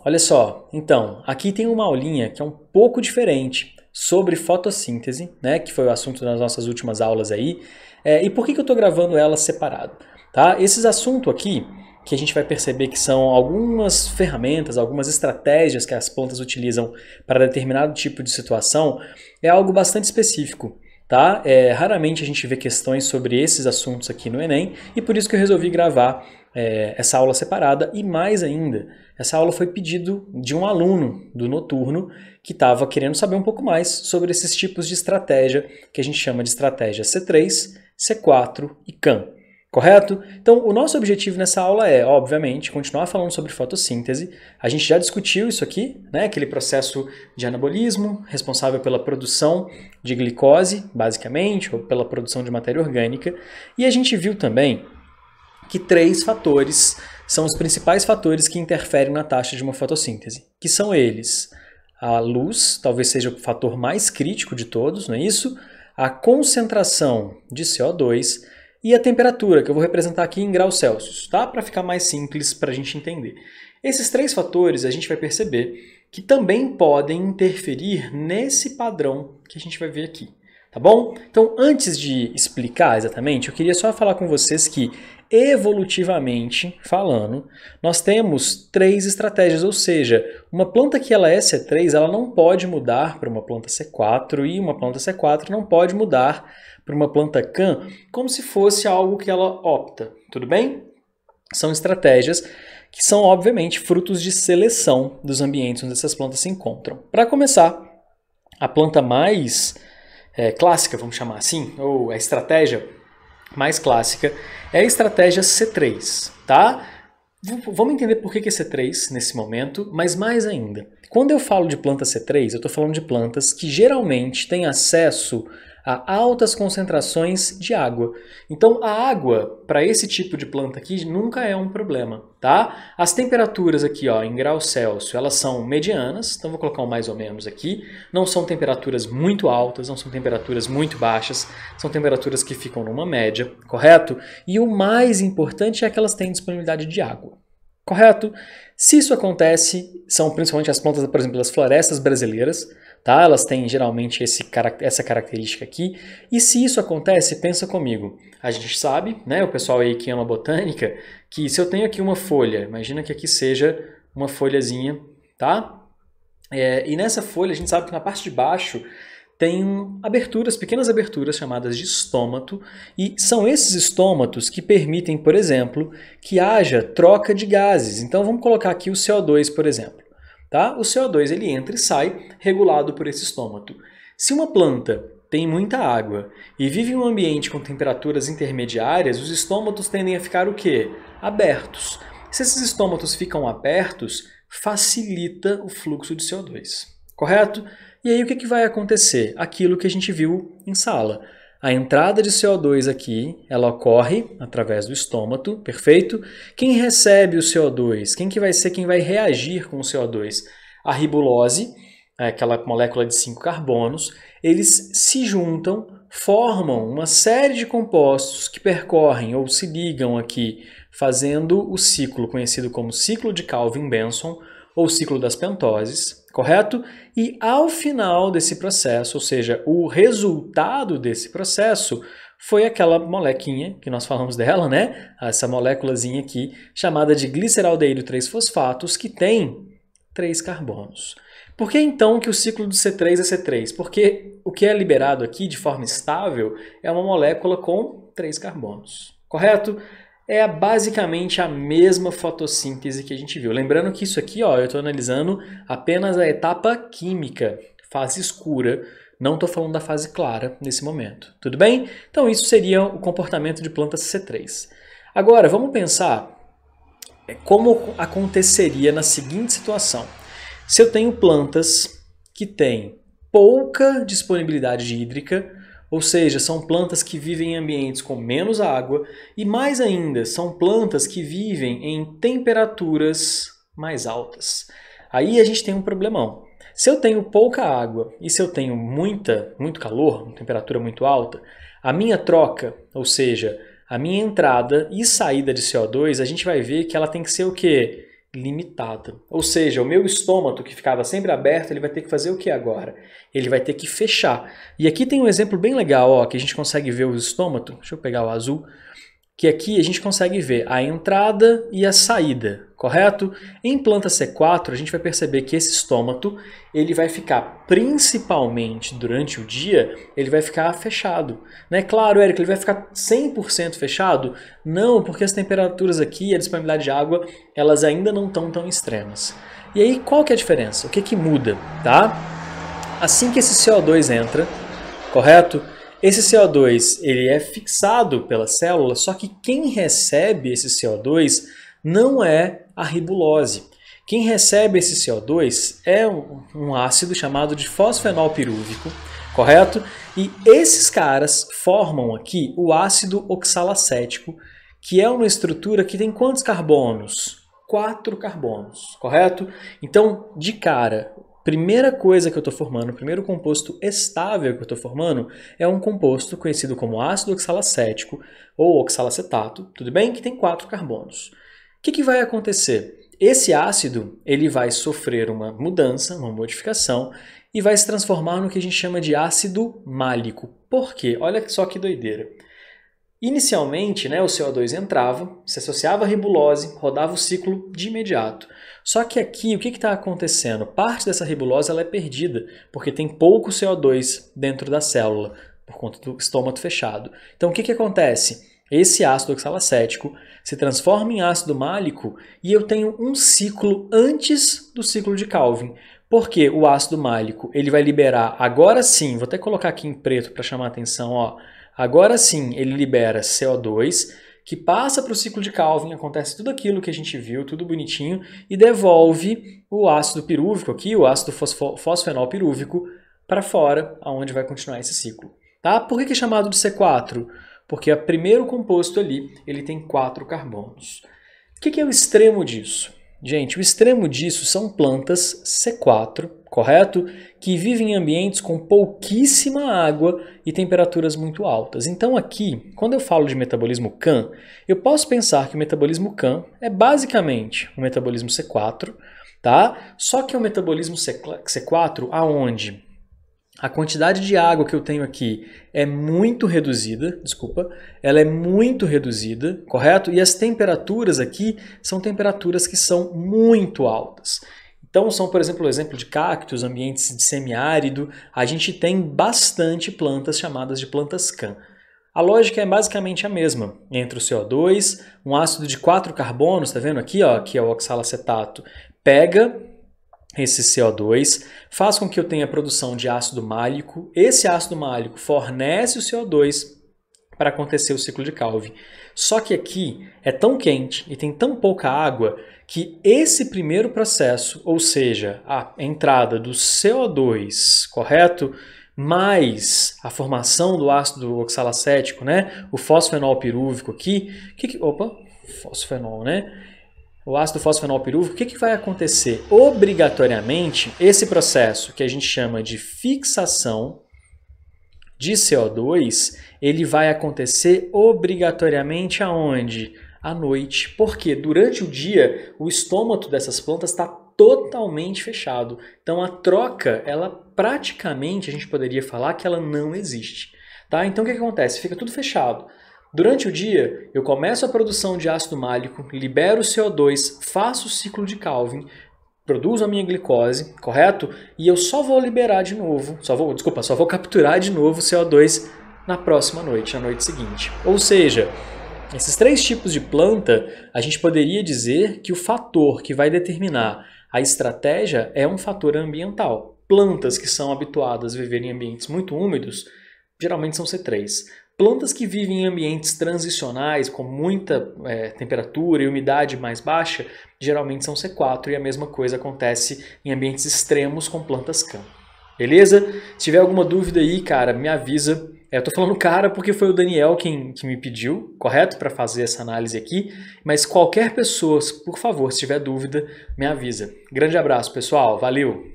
olha só. Então, aqui tem uma aulinha que é um pouco diferente sobre fotossíntese, né, que foi o assunto das nossas últimas aulas aí. E por que eu estou gravando ela separado? Tá? Esses assuntos aqui, que a gente vai perceber que são algumas ferramentas, algumas estratégias que as plantas utilizam para determinado tipo de situação, é algo bastante específico. Tá? Raramente a gente vê questões sobre esses assuntos aqui no Enem, e por isso que eu resolvi gravar essa aula separada. E mais ainda, essa aula foi pedido de um aluno do noturno que estava querendo saber um pouco mais sobre esses tipos de estratégia que a gente chama de estratégia C3, C4 e CAM. Correto? Então, o nosso objetivo nessa aula é, obviamente, continuar falando sobre fotossíntese. A gente já discutiu isso aqui, né? Aquele processo de anabolismo, responsável pela produção de glicose, basicamente, ou pela produção de matéria orgânica. E a gente viu também que 3 fatores são os principais fatores que interferem na taxa de uma fotossíntese, que são eles: a luz, talvez seja o fator mais crítico de todos, não é isso? A concentração de CO2 e a temperatura, que eu vou representar aqui em graus Celsius, tá? Para ficar mais simples para a gente entender. Esses 3 fatores a gente vai perceber que também podem interferir nesse padrão que a gente vai ver aqui, tá bom? Então, antes de explicar exatamente, eu queria só falar com vocês que, evolutivamente falando, nós temos 3 estratégias, ou seja, uma planta que ela é C3, ela não pode mudar para uma planta C4 e uma planta C4 não pode mudar para uma planta CAM como se fosse algo que ela opta, tudo bem? São estratégias que são, obviamente, frutos de seleção dos ambientes onde essas plantas se encontram. Para começar, a planta mais clássica, vamos chamar assim, ou a estratégia mais clássica, é a estratégia C3, tá? Vamos entender por que é C3 nesse momento, mas mais ainda. Quando eu falo de planta C3, eu estou falando de plantas que geralmente têm acesso a altas concentrações de água. Então a água para esse tipo de planta aqui nunca é um problema, tá? As temperaturas aqui, ó, em graus Celsius, elas são medianas, então vou colocar um mais ou menos aqui. Não são temperaturas muito altas, não são temperaturas muito baixas, são temperaturas que ficam numa média, correto? E o mais importante é que elas têm disponibilidade de água. Correto? Se isso acontece, são principalmente as plantas, por exemplo, das florestas brasileiras, tá? Elas têm geralmente essa característica aqui. E se isso acontece, pensa comigo. A gente sabe, né, o pessoal aí que ama botânica, que se eu tenho aqui uma folha, imagina que aqui seja uma folhazinha, tá? E nessa folha a gente sabe que na parte de baixo tem aberturas, pequenas aberturas chamadas de estômato, e são esses estômatos que permitem, por exemplo, que haja troca de gases. Então vamos colocar aqui o CO2, por exemplo. Tá? O CO2 ele entra e sai regulado por esse estômato. Se uma planta tem muita água e vive em um ambiente com temperaturas intermediárias, os estômatos tendem a ficar o quê? Abertos. Se esses estômatos ficam abertos, facilita o fluxo de CO2. Correto? E aí o que vai acontecer? Aquilo que a gente viu em sala. A entrada de CO2 aqui, ela ocorre através do estômato, perfeito? Quem recebe o CO2? Quem que vai ser quem vai reagir com o CO2? A ribulose, aquela molécula de 5 carbonos, eles se juntam, formam uma série de compostos que percorrem ou se ligam aqui, fazendo o ciclo conhecido como ciclo de Calvin-Benson, ou ciclo das pentoses, correto? E ao final desse processo, ou seja, o resultado desse processo, foi aquela molequinha que nós falamos dela, né? Essa moléculazinha aqui, chamada de gliceraldeído 3-fosfatos, que tem 3 carbonos. Por que então que o ciclo do C3 é C3? Porque o que é liberado aqui de forma estável é uma molécula com 3 carbonos, correto? É basicamente a mesma fotossíntese que a gente viu. Lembrando que isso aqui, ó, eu estou analisando apenas a etapa química, fase escura. Não estou falando da fase clara nesse momento. Tudo bem? Então isso seria o comportamento de plantas C3. Agora, vamos pensar como aconteceria na seguinte situação. Se eu tenho plantas que têm pouca disponibilidade hídrica, ou seja, são plantas que vivem em ambientes com menos água e, mais ainda, são plantas que vivem em temperaturas mais altas. Aí a gente tem um problemão. Se eu tenho pouca água e se eu tenho muito calor, uma temperatura muito alta, a minha troca, ou seja, a minha entrada e saída de CO2, a gente vai ver que ela tem que ser o quê? limitada. Ou seja, o meu estômago, que ficava sempre aberto, ele vai ter que fazer o que agora? Ele vai ter que fechar. E aqui tem um exemplo bem legal, ó, que a gente consegue ver o estômago. Deixa eu pegar o azul. Que aqui a gente consegue ver a entrada e a saída, correto? Em planta C4, a gente vai perceber que esse estômago, ele vai ficar, principalmente durante o dia, ele vai ficar fechado. Não é claro, Érico, ele vai ficar 100% fechado? Não, porque as temperaturas aqui e a disponibilidade de água, elas ainda não estão tão extremas. E aí, qual que é a diferença? O que que muda, tá? Assim que esse CO2 entra, correto? Esse CO2 ele é fixado pela célula, só que quem recebe esse CO2 não é a ribulose. Quem recebe esse CO2 é um ácido chamado de fosfenol pirúvico, correto? E esses caras formam aqui o ácido oxalacético, que é uma estrutura que tem quantos carbonos? 4 carbonos, correto? Então, de cara, primeira coisa que eu estou formando, o primeiro composto estável que eu estou formando é um composto conhecido como ácido oxalacético ou oxalacetato, tudo bem? Que tem 4 carbonos. O que vai acontecer? Esse ácido ele vai sofrer uma mudança, uma modificação e vai se transformar no que a gente chama de ácido málico. Por quê? Olha só que doideira. Inicialmente, o CO2 entrava, se associava à ribulose, rodava o ciclo de imediato. Só que aqui, o que está acontecendo? Parte dessa ribulose ela é perdida, porque tem pouco CO2 dentro da célula, por conta do estômago fechado. Então, o que acontece? Esse ácido oxalacético se transforma em ácido málico e eu tenho um ciclo antes do ciclo de Calvin. Porque o ácido málico ele vai liberar, agora sim, vou até colocar aqui em preto para chamar a atenção, ó. Agora sim, ele libera CO2, que passa para o ciclo de Calvin, acontece tudo aquilo que a gente viu, tudo bonitinho, e devolve o ácido pirúvico aqui, o ácido fosfenol pirúvico, para fora, aonde vai continuar esse ciclo. Tá? Por que é chamado de C4? Porque o primeiro composto ali, ele tem 4 carbonos. O que é o extremo disso? Gente, o extremo disso são plantas C4, correto? Que vivem em ambientes com pouquíssima água e temperaturas muito altas. Então aqui, quando eu falo de metabolismo CAM, eu posso pensar que o metabolismo CAM é basicamente o metabolismo C4, tá? Só que é um metabolismo C4 aonde a quantidade de água que eu tenho aqui é muito reduzida, ela é muito reduzida, correto? E as temperaturas aqui são temperaturas que são muito altas. Então são, por exemplo, o exemplo de cactos, ambientes de semiárido, a gente tem bastante plantas chamadas de plantas CAM. A lógica é basicamente a mesma, entre o CO2, um ácido de 4 carbonos, tá vendo aqui, ó, que é o oxalacetato, pega esse CO2, faz com que eu tenha a produção de ácido málico. Esse ácido málico fornece o CO2 para acontecer o ciclo de Calvin. Só que aqui é tão quente e tem tão pouca água que esse primeiro processo, ou seja, a entrada do CO2, correto? Mais a formação do ácido oxalacético, o fosfenol pirúvico aqui, fosfenol, o ácido fosfenol pirúvico, o que vai acontecer? Obrigatoriamente, esse processo que a gente chama de fixação de CO2, ele vai acontecer obrigatoriamente aonde? À noite. Porque durante o dia, o estômago dessas plantas está totalmente fechado. Então a troca, ela praticamente, a gente poderia falar que ela não existe. Tá? Então o que acontece? Fica tudo fechado. Durante o dia, eu começo a produção de ácido málico, libero o CO2, faço o ciclo de Calvin, produzo a minha glicose, correto? E eu só vou liberar de novo, só vou capturar de novo o CO2 na próxima noite, na noite seguinte. Ou seja, esses 3 tipos de planta, a gente poderia dizer que o fator que vai determinar a estratégia é um fator ambiental. Plantas que são habituadas a viver em ambientes muito úmidos, geralmente são C3. Plantas que vivem em ambientes transicionais, com muita temperatura e umidade mais baixa, geralmente são C4 e a mesma coisa acontece em ambientes extremos com plantas CAM. Beleza? Se tiver alguma dúvida aí, cara, me avisa. Eu tô falando cara porque foi o Daniel que me pediu, correto? Para fazer essa análise aqui. Mas qualquer pessoa, por favor, se tiver dúvida, me avisa. Grande abraço, pessoal. Valeu!